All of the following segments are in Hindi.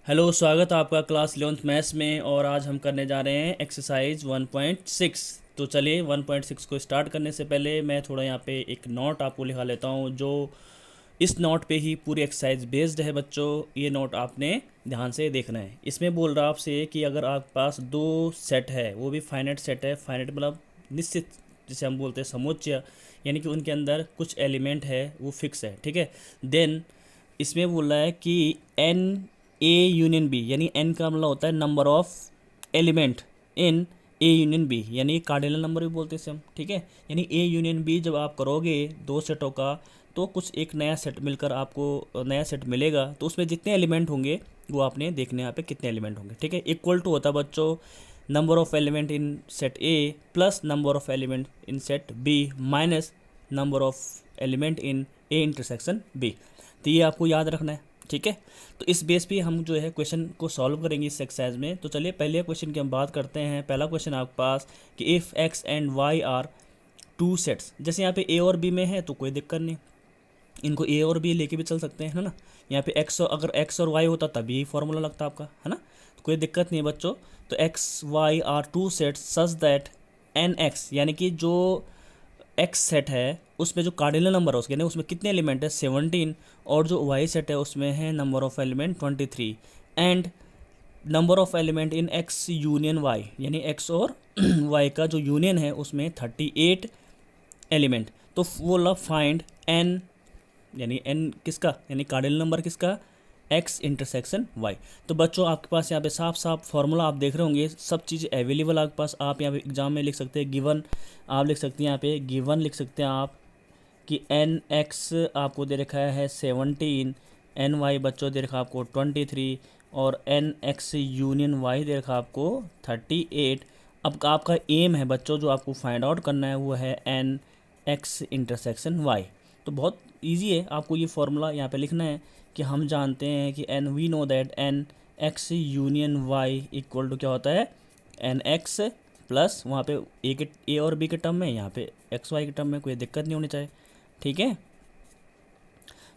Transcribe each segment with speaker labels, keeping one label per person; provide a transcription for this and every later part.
Speaker 1: हेलो, स्वागत है आपका क्लास 11th मैथ्स में। और आज हम करने जा रहे हैं एक्सरसाइज 1.6। तो चलिए 1.6 को स्टार्ट करने से पहले मैं थोड़ा यहाँ पे एक नोट आपको लिखा लेता हूँ, जो इस नोट पे ही पूरी एक्सरसाइज बेस्ड है बच्चों। ये नोट आपने ध्यान से देखना है। इसमें बोल रहा आपसे कि अगर आपके पास दो सेट है, वो भी फाइनाइट सेट है। फाइनाइट मतलब निश्चित, जिसे हम बोलते हैं समुच्चय, यानी कि उनके अंदर कुछ एलिमेंट है वो फिक्स है, ठीक है। देन इसमें बोल रहा है कि एन ए यूनियन बी, यानी एन का मतलब होता है number of element in A union B, यानी कार्डिनल नंबर भी बोलते हैं इसे हम, ठीक है। यानी ए यूनियन बी जब आप करोगे दो सेटों का, तो कुछ एक नया सेट मिलकर आपको नया सेट मिलेगा। तो उसमें जितने एलिमेंट होंगे वो आपने देखने यहाँ पे कितने एलिमेंट होंगे, ठीक है। इक्वल टू होता है बच्चों number of element in set A plus number of element in set B minus number of element in A intersection B. तो ये आपको याद रखना है, ठीक है। तो इस बेस पे हम जो है क्वेश्चन को सॉल्व करेंगे इस एक्सरसाइज में। तो चलिए पहले क्वेश्चन की हम बात करते हैं। पहला क्वेश्चन आपके पास कि if X and Y are two sets, जैसे यहाँ पे ए और बी में है तो कोई दिक्कत नहीं, इनको ए और बी लेके भी चल सकते हैं, है ना। यहाँ पे एक्स, अगर एक्स और वाई होता तभी यही फॉर्मूला लगता आपका, है ना। तो कोई दिक्कत नहीं है बच्चों। तो X Y are two sets such that n X, यानी कि जो एक्स सेट है उसमें जो कार्डिनल नंबर है उसके, यानी उसमें कितने एलिमेंट है 17, और जो वाई सेट है उसमें है number of element 23, and number of element in X union Y, यानी एक्स और वाई का जो यूनियन है उसमें 38 एलिमेंट। तो वो ला फाइंड एन, यानी एन किसका, यानी कार्डिनल नंबर किसका, एक्स इंटरसेक्शन वाई। तो बच्चों आपके पास यहाँ पे साफ साफ फॉर्मूला आप देख रहे होंगे, सब चीज़ अवेलेबल आपके पास। आप यहाँ पे एग्जाम में लिख सकते हैं गिवन, आप लिख सकते हैं यहाँ पे गिवन लिख सकते हैं आप कि एन एक्स आपको दे रखा है 17, एन वाई बच्चों दे रखा आपको 23, और एन एक्स यूनियन वाई दे रखा आपको 38। अब आपका एम है बच्चों, जो आपको फाइंड आउट करना है वो है एन एक्स इंटरसेक्शन वाई। तो बहुत ईजी है, आपको ये फॉर्मूला यहाँ पे लिखना है कि हम जानते हैं कि n we know that n X union Y equal to क्या होता है, एन एक्स प्लस वहाँ पे ए और बी के टर्म में, यहाँ पे एक्स वाई के टर्म में, कोई दिक्कत नहीं होनी चाहिए, ठीक है।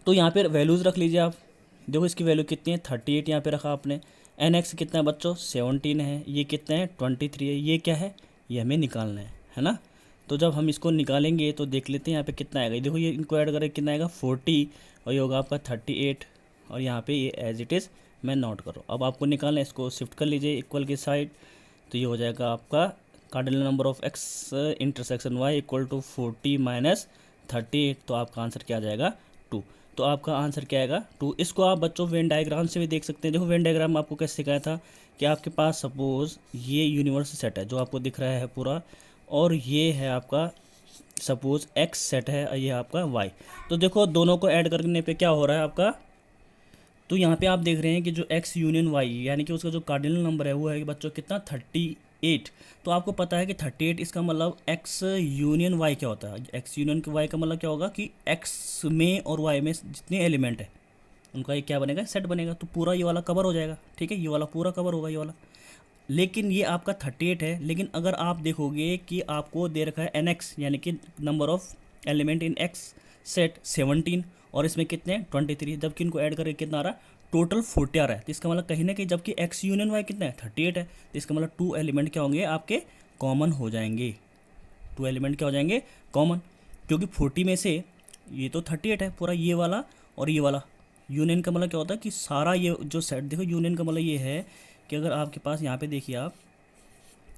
Speaker 1: तो यहाँ पे वैल्यूज़ रख लीजिए आप। देखो इसकी वैल्यू कितनी है, 38 यहाँ पे रखा आपने। एन एक्स कितना है बच्चों 17 है, ये कितना है 23 है, ये क्या है, ये हमें निकालना है ना। तो जब हम इसको निकालेंगे तो देख लेते हैं यहाँ पे कितना आएगा। देखो ये इनको ऐड करें कितना आएगा 40, और ये होगा आपका 38, और यहाँ पे ये एज इट इज़ मैं नोट करो। अब आपको निकालना है, इसको शिफ्ट कर लीजिए इक्वल की साइड। तो ये हो जाएगा आपका cardinal number of X intersection Y equal to 40 minus 38। तो आपका आंसर क्या आ जाएगा 2। तो आपका आंसर क्या आएगा 2। इसको आप बच्चों वेन डायग्राम से भी देख सकते हैं। देखो वेन डायग्राम आपको कैसे सिखाया था कि आपके पास सपोज़ ये यूनिवर्सल सेट है जो आपको दिख रहा है पूरा, और ये है आपका सपोज़ एक्स सेट है, ये आपका वाई। तो देखो दोनों को ऐड करने पे क्या हो रहा है आपका, तो यहाँ पे आप देख रहे हैं कि जो एक्स यूनियन वाई, यानी कि उसका जो कार्डिनल नंबर है वो है कि बच्चों कितना 38। तो आपको पता है कि 38 इसका मतलब एक्स यूनियन वाई क्या होता है। एक्स यूनियन वाई का मतलब क्या होगा कि एक्स में और वाई में जितने एलिमेंट है उनका ये क्या बनेगा, सेट बनेगा। तो पूरा ये वाला कवर हो जाएगा, ठीक है, ये वाला पूरा कवर होगा ये वाला। लेकिन ये आपका 38 है, लेकिन अगर आप देखोगे कि आपको दे रखा है एन एक्स, यानी कि number of element in x set 17, और इसमें कितने 23, जबकि इनको ऐड करके कितना आ रहा है टोटल 40 आ रहा है। तो इसका मतलब कहीं ना कहीं, जबकि एक्स यूनियन वाई कितना है 38 है, तो इसका मतलब 2 एलिमेंट क्या होंगे आपके कॉमन हो जाएंगे। 2 एलिमेंट क्या हो जाएंगे कॉमन, क्योंकि 40 में से ये तो 38 है पूरा, ये वाला और ये वाला। यूनियन का मतलब क्या होता है कि सारा ये जो सेट, देखो यूनियन का मतलब ये है कि अगर आपके पास यहाँ पे देखिए आप,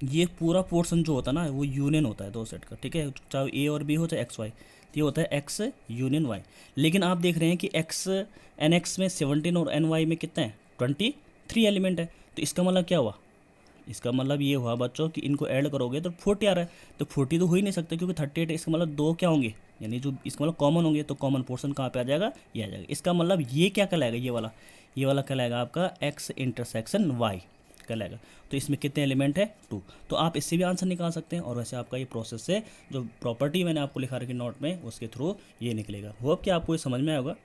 Speaker 1: ये पूरा पोर्शन जो होता है ना वो यूनियन होता है दो सेट का, ठीक है, चाहे ए और बी हो चाहे एक्स वाई, तो ये होता है एक्स यूनियन वाई। लेकिन आप देख रहे हैं कि एक्स एन एक्स में 17 और एन वाई में कितना है 23 एलिमेंट है। तो इसका मतलब क्या हुआ, इसका मतलब ये हुआ बच्चों कि इनको ऐड करोगे तो 40 आ रहा है। तो 40 तो हो ही नहीं सकता क्योंकि 38 है, इसका मतलब दो क्या होंगे, यानी जो इसका मतलब कॉमन होंगे। तो कॉमन पोर्शन कहाँ पे आ जाएगा, ये आ जाएगा। इसका मतलब ये क्या कहलाएगा, ये वाला कहलाएगा आपका एक्स इंटरसेक्शन वाई कहलाएगा। तो इसमें कितने एलिमेंट है 2। तो आप इससे भी आंसर निकाल सकते हैं, और वैसे आपका ये प्रोसेस से जो प्रॉपर्टी मैंने आपको लिखा रखी नोट में उसके थ्रू ये निकलेगा। होप कि आपको ये समझ में आया होगा।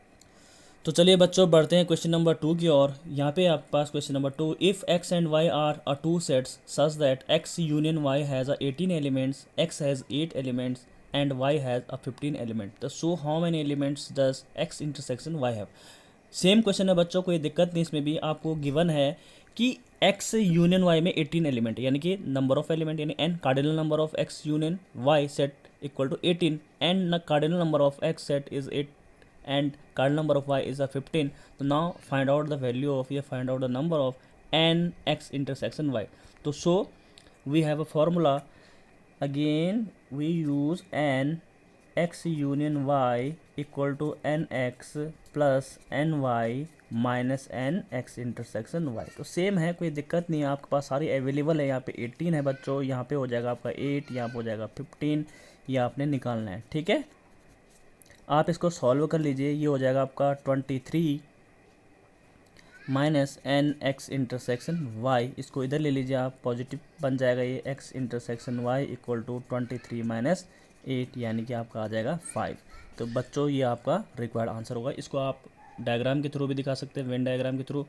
Speaker 1: तो चलिए बच्चों बढ़ते हैं क्वेश्चन नंबर 2 की ओर। यहाँ पे आपके पास question number 2, if X and Y are a two sets such that X union Y has a 18 elements, X has 8 elements and Y has a 15 element, तो show how many elements does X intersection Y have. Same question है बच्चों, कोई दिक्कत नहीं, इसमें भी आपको गिवन है कि x यूनियन y में 18 एलिमेंट, यानी कि नंबर ऑफ एलिमेंट यानी n cardinal number of x union y set equal to 18 and cardinal number of x set is 8 and cardinal number of y is 15. तो now find out the value of, या find out the number of n x intersection y. तो so we have a formula, again we use n x union y equal to n x plus n Y minus n X intersection y. तो सेम है, कोई दिक्कत नहीं है, आपके पास सारी अवेलेबल है. यहाँ पे 18 है बच्चों, यहाँ पे हो जाएगा आपका 8, यहाँ पे हो जाएगा 15, ये आपने निकालना है. ठीक है, आप इसको सॉल्व कर लीजिए. ये हो जाएगा आपका 23 minus n X intersection y. इसको इधर ले लीजिए आप, पॉजिटिव बन जाएगा ये x intersection y equal to 23 minus 8, यानी कि आपका आ जाएगा 5. तो बच्चों ये आपका रिक्वायर्ड आंसर होगा. इसको आप डायग्राम के थ्रू भी दिखा सकते हैं, वेन डायग्राम के थ्रू,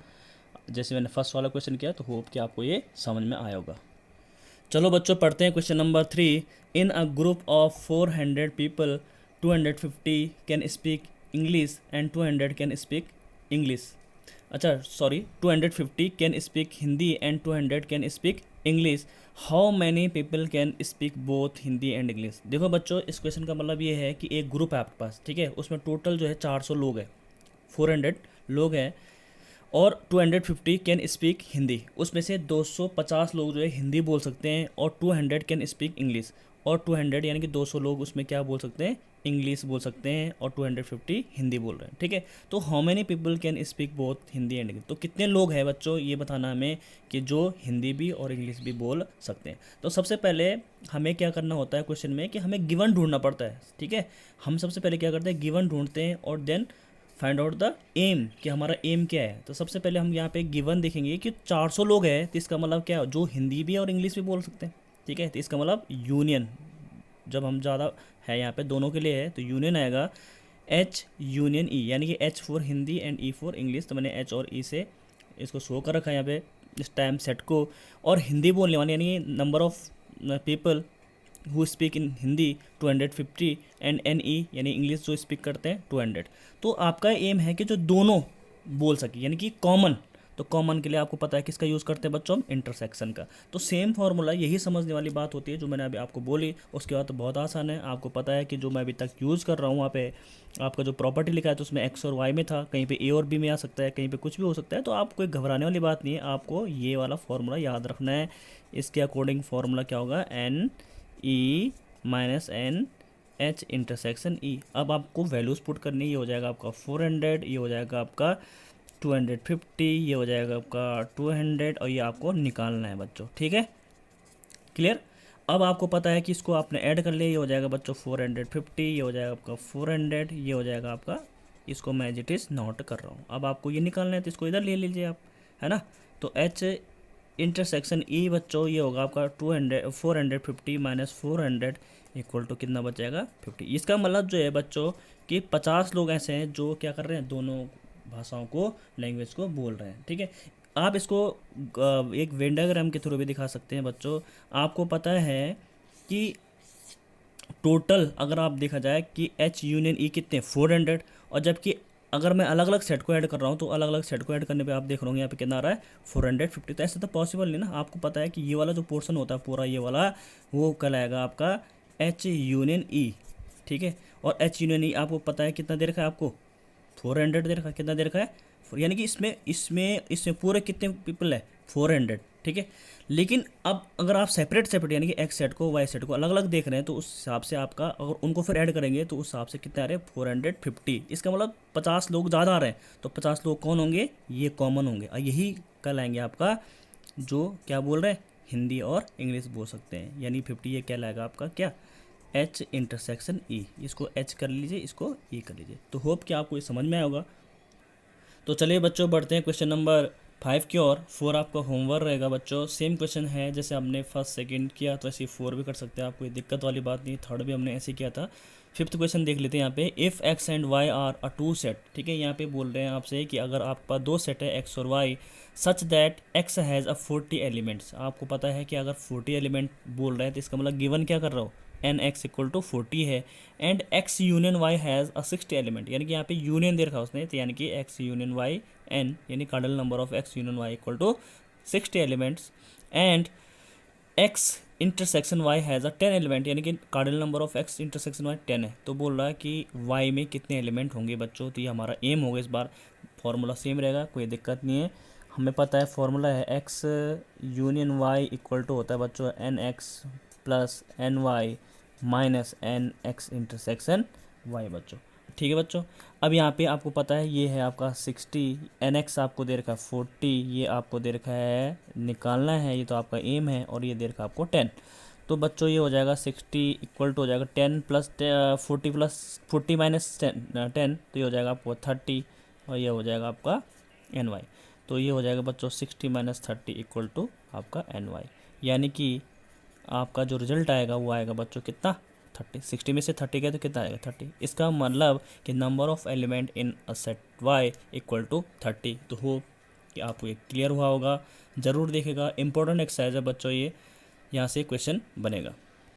Speaker 1: जैसे मैंने फर्स्ट वाला क्वेश्चन किया. तो होप कि आपको ये समझ में आया होगा. चलो बच्चों पढ़ते हैं question number 3. In a group of 400 people 250 can speak English and 200 can speak English. अच्छा sorry, 250 can speak Hindi and 200 can speak English. How many people can speak both Hindi and English. देखो बच्चों, इस क्वेश्चन का मतलब ये है कि एक ग्रुप है आपके पास, ठीक है, उसमें टोटल जो है 400 लोग हैं, 400 लोग हैं, और 250 कैन स्पीक हिंदी. उसमें से 250 लोग जो है हिंदी बोल सकते हैं, और 200 कैन स्पीक इंग्लिश. और 200 यानी कि 200 लोग उसमें क्या बोल सकते हैं, इंग्लिश बोल सकते हैं, और 250 हिंदी बोल रहे हैं. ठीक है, तो how many people can speak both Hindi and English. तो कितने लोग हैं बच्चों, ये बताना हमें कि जो हिंदी भी और इंग्लिश भी बोल सकते हैं. तो सबसे पहले हमें क्या करना होता है क्वेश्चन में, कि हमें गिवन ढूंढना पड़ता है. ठीक है, हम सबसे पहले क्या करते हैं, गिवन ढूंढते हैं, और then find out the aim, कि हमारा एम क्या है. तो सबसे पहले हम यहाँ पे गिवन देखेंगे कि 400 लोग हैं, तो इसका मतलब क्या, जो हिंदी भी और इंग्लिश भी बोल सकते हैं. ठीक है, तो इसका मतलब यूनियन, जब हम ज़्यादा है यहाँ पे दोनों के लिए है, तो यूनियन आएगा H यूनियन E, यानी कि H for Hindi and E for English. तो मैंने H और E से इसको शो कर रखा है यहाँ पे इस टाइम सेट को. और हिंदी बोलने वाले यानी number of people who speak in Hindi 250 and NE यानी इंग्लिश जो स्पीक करते हैं 200. तो आपका एम है कि जो दोनों बोल सके, यानी कि कॉमन. तो कॉमन के लिए आपको पता है किसका यूज़ करते हैं बच्चों, हम इंटरसेक्शन का. तो सेम फार्मूला, यही समझने वाली बात होती है जो मैंने अभी आपको बोली. उसके बाद तो बहुत आसान है, आपको पता है कि जो मैं अभी तक यूज़ कर रहा हूँ वहाँ पे आपका जो प्रॉपर्टी लिखा है, तो उसमें x और y में था, कहीं पे a और b में आ सकता है, कहीं पे कुछ भी हो सकता है. तो आप कोई घबराने वाली बात नहीं है, आपको ये वाला फार्मूला याद रखना है. इसके अकॉर्डिंग फार्मूला क्या होगा, NE minus NH intersection E. अब आपको वैल्यूज़ पुट करनी, ये हो जाएगा आपका 400, ये हो जाएगा आपका 250, ये हो जाएगा आपका 200, और ये आपको निकालना है बच्चों. ठीक है, क्लियर. अब आपको पता है कि इसको आपने ऐड कर लिया, ये हो जाएगा बच्चों 450, ये हो जाएगा आपका 400, ये हो जाएगा आपका, इसको मैं एज इट इज़ नोट कर रहा हूँ. अब आपको ये निकालना है, तो इसको इधर ले लीजिए आप, है ना. तो H इंटरसेक्शन E बच्चों, ये होगा आपका 450 माइनस 400 इक्वल टू कितना बचेगा, 50. इसका मतलब जो है बच्चों कि 50 लोग ऐसे हैं जो क्या कर रहे हैं, दोनों भाषाओं को, लैंग्वेज को बोल रहे हैं. ठीक है, आप इसको एक वेन डायग्राम के थ्रू भी दिखा सकते हैं बच्चों. आपको पता है कि टोटल अगर आप देखा जाए कि H यूनियन E कितने 400, और जबकि अगर मैं अलग अलग सेट को ऐड कर रहा हूँ, तो अलग अलग सेट को ऐड करने पे आप देख रहे होंगे यहाँ पे कितना आ रहा है 450. तो ऐसा तो पॉसिबल नहीं ना. आपको पता है कि ये वाला जो पोर्शन होता है पूरा ये वाला, वो कहलाएगा आपका H यूनियन E. ठीक है, और H यूनियन E आपको पता है कितना दे रखा है, आपको 400 दे रखा है. कितना दे रखा है, यानी कि इसमें पूरे कितने पीपल है, 400. ठीक है, लेकिन अब अगर आप सेपरेट यानी कि एक्स सेट को वाई सेट को अलग अलग देख रहे हैं, तो उस हिसाब से आपका, अगर उनको फिर ऐड करेंगे तो उस हिसाब से कितने आ रहे हैं, 450. इसका मतलब 50 लोग ज़्यादा आ रहे हैं. तो 50 लोग कौन होंगे, ये कॉमन होंगे, और यही कहलाएंगे आपका जो क्या बोल रहे हैं, हिंदी और इंग्लिश बोल सकते हैं. यानी 50 ये क्या लाएगा आपका, क्या, H इंटरसेक्शन E. इसको H कर लीजिए, इसको E कर लीजिए. तो होप कि आपको ये समझ में आया होगा. तो चलिए बच्चों बढ़ते हैं क्वेश्चन नंबर 5 की ओर. 4 आपका होमवर्क रहेगा बच्चों. सेम क्वेश्चन है जैसे हमने फर्स्ट सेकंड किया, तो ऐसे 4 भी कर सकते हैं, आप कोई दिक्कत वाली बात नहीं. थर्ड भी हमने ऐसे किया था. 5th क्वेश्चन देख लेते हैं यहाँ पे. If x and y are a 2 set. ठीक है, यहाँ पे बोल रहे हैं आपसे कि अगर आपके पास 2 सेट है x और y, such that x has a 40 elements. आपको पता है कि अगर 40 एलिमेंट बोल रहे हैं, तो इसका मतलब गिवन क्या कर रहा हो, एन एक्स इक्वल टू 40 है and X union Y has a 60 element, यानी कि यहाँ पे यूनियन दे रखा उसने, तो यानी कि एक्स यूनियन वाई एन यानी cardinal number of X union Y equal to 60 elements and X intersection Y has a 10 element, यानी कि cardinal number of X intersection Y 10 है। तो बोल रहा है कि वाई में कितने एलिमेंट होंगे बच्चों, तो ये हमारा एम होगा इस बार। फॉर्मूला सेम रहेगा, कोई दिक्कत नहीं है, हमें पता है फॉर्मूला है X union Y equal to होता है बच्चों n x plus n Y minus n X intersection Y बच्चों। ठीक है बच्चों, अब यहाँ पे आपको पता है ये है आपका 60, एन एक्स आपको दे रखा है 40, ये आपको दे रखा है निकालना है, ये तो आपका एम है, और ये दे रखा है आपको 10। तो बच्चों ये हो जाएगा 60 इक्वल टू हो जाएगा 10 प्लस 40 प्लस 40 माइनस 10, तो ये हो जाएगा आपको 30, और ये हो जाएगा आपका एन वाई। तो ये हो जाएगा बच्चों 60 माइनस 30 इक्वल टू आपका एन वाई, यानी कि आपका जो रिजल्ट आएगा वो आएगा बच्चों कितना 30। 60 में से 30 गया तो कितना आएगा 30। इसका मतलब कि number of element in a set Y equal to 30। तो हो कि आपको ये क्लियर हुआ होगा, ज़रूर देखेगा, इंपॉर्टेंट एक्सरसाइज है बच्चों ये, यहाँ से क्वेश्चन बनेगा।